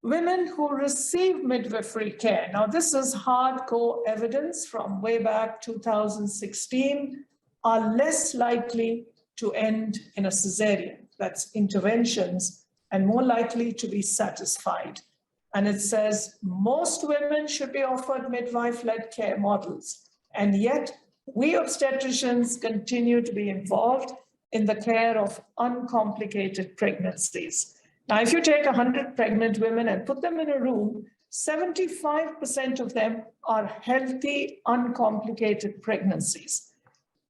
Women who receive midwifery care, now this is hardcore evidence from way back 2016, are less likely to end in a cesarean, that's interventions, and more likely to be satisfied. And it says most women should be offered midwife-led care models, and yet we obstetricians continue to be involved in the care of uncomplicated pregnancies. Now, if you take 100 pregnant women and put them in a room, 75% of them are healthy, uncomplicated pregnancies.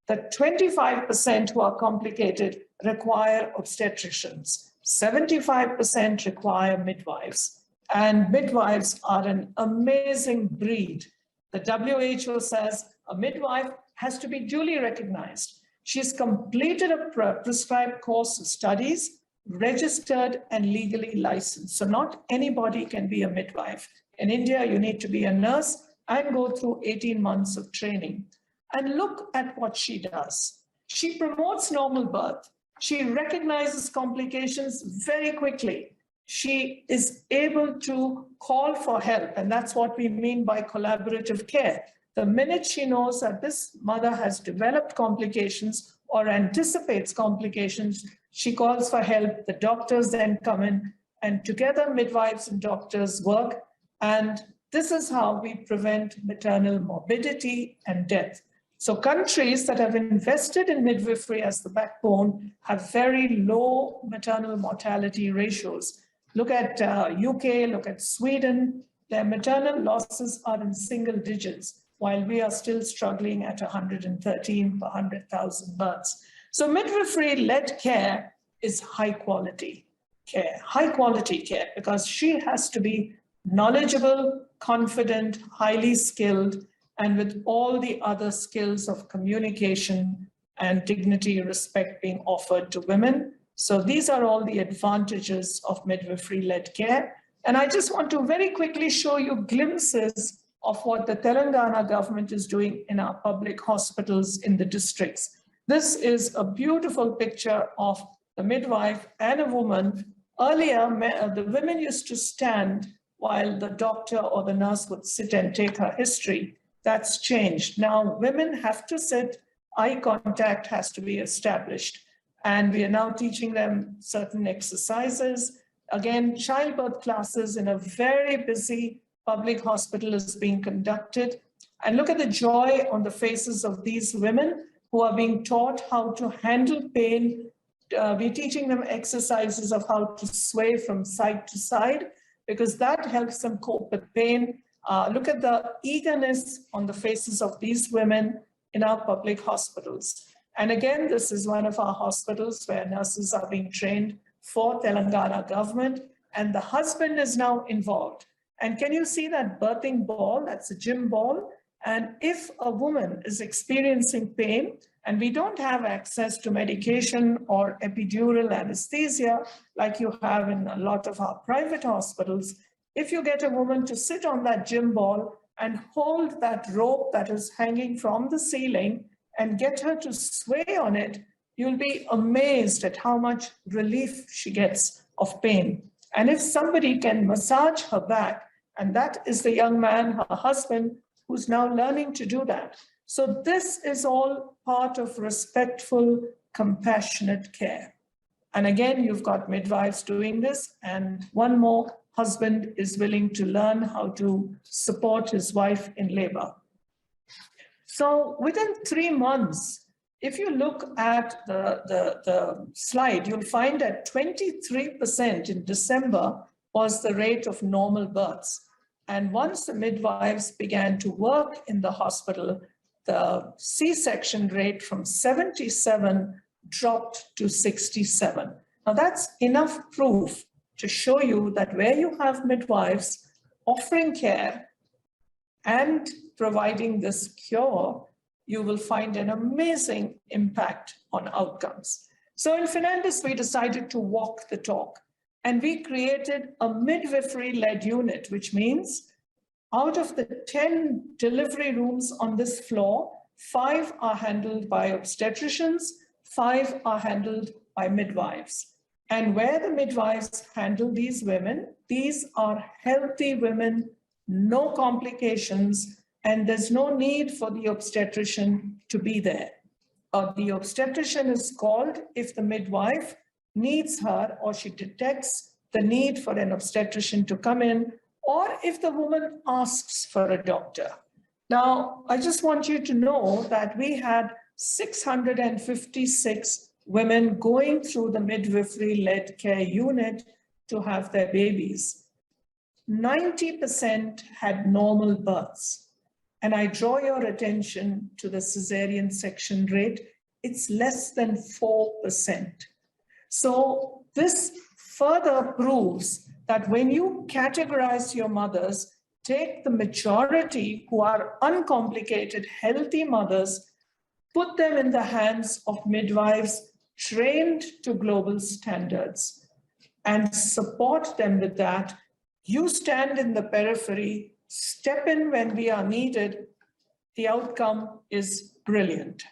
The 25% who are complicated require obstetricians. 75% require midwives. And midwives are an amazing breed. The WHO says a midwife has to be duly recognized. She's completed a prescribed course of studies, registered and legally licensed. So not anybody can be a midwife. In India, you need to be a nurse and go through 18 months of training. And look at what she does. She promotes normal birth. She recognizes complications very quickly. She is able to call for help, and that's what we mean by collaborative care. The minute she knows that this mother has developed complications or anticipates complications, she calls for help. The doctors then come in, and together midwives and doctors work. And this is how we prevent maternal morbidity and death. So countries that have invested in midwifery as the backbone have very low maternal mortality ratios. Look at UK, look at Sweden. Their maternal losses are in single digits, while we are still struggling at 113 per 100,000 births. So midwifery-led care is high-quality care, because she has to be knowledgeable, confident, highly skilled, and with all the other skills of communication and dignity, respect being offered to women. So these are all the advantages of midwifery-led care. And I just want to very quickly show you glimpses of what the Telangana government is doing in our public hospitals in the districts. This is a beautiful picture of the midwife and a woman. Earlier, the women used to stand while the doctor or the nurse would sit and take her history. That's changed. Now women have to sit, eye contact has to be established. And we are now teaching them certain exercises. Again, childbirth classes in a very busy public hospital is being conducted. And look at the joy on the faces of these women who are being taught how to handle pain. We're teaching them exercises of how to sway from side to side, because that helps them cope with pain. Look at the eagerness on the faces of these women in our public hospitals. And again, this is one of our hospitals where nurses are being trained for Telangana government, and the husband is now involved. And can you see that birthing ball? That's a gym ball. And if a woman is experiencing pain, and we don't have access to medication or epidural anesthesia like you have in a lot of our private hospitals, if you get a woman to sit on that gym ball and hold that rope that is hanging from the ceiling and get her to sway on it, you'll be amazed at how much relief she gets of pain. And if somebody can massage her back, and that is the young man, her husband, who's now learning to do that. So this is all part of respectful, compassionate care. And again, you've got midwives doing this, and one more husband is willing to learn how to support his wife in labor. So within 3 months, if you look at the slide, you'll find that 23% in December was the rate of normal births. And once the midwives began to work in the hospital, the C-section rate from 77 dropped to 67. Now that's enough proof to show you that where you have midwives offering care and providing this cure, you will find an amazing impact on outcomes. So in Fernandez, we decided to walk the talk, and we created a midwifery-led unit, which means out of the 10 delivery rooms on this floor, 5 are handled by obstetricians, 5 are handled by midwives. And where the midwives handle these women, these are healthy women, no complications, and there's no need for the obstetrician to be there. The obstetrician is called if the midwife needs her or she detects the need for an obstetrician to come in, or if the woman asks for a doctor. Now, I just want you to know that we had 656 women going through the midwifery-led care unit to have their babies. 90% had normal births. And I draw your attention to the cesarean section rate. It's less than 4%. So this further proves that when you categorize your mothers, take the majority who are uncomplicated, healthy mothers, put them in the hands of midwives trained to global standards, and support them with that. You stand in the periphery, step in when we are needed. The outcome is brilliant.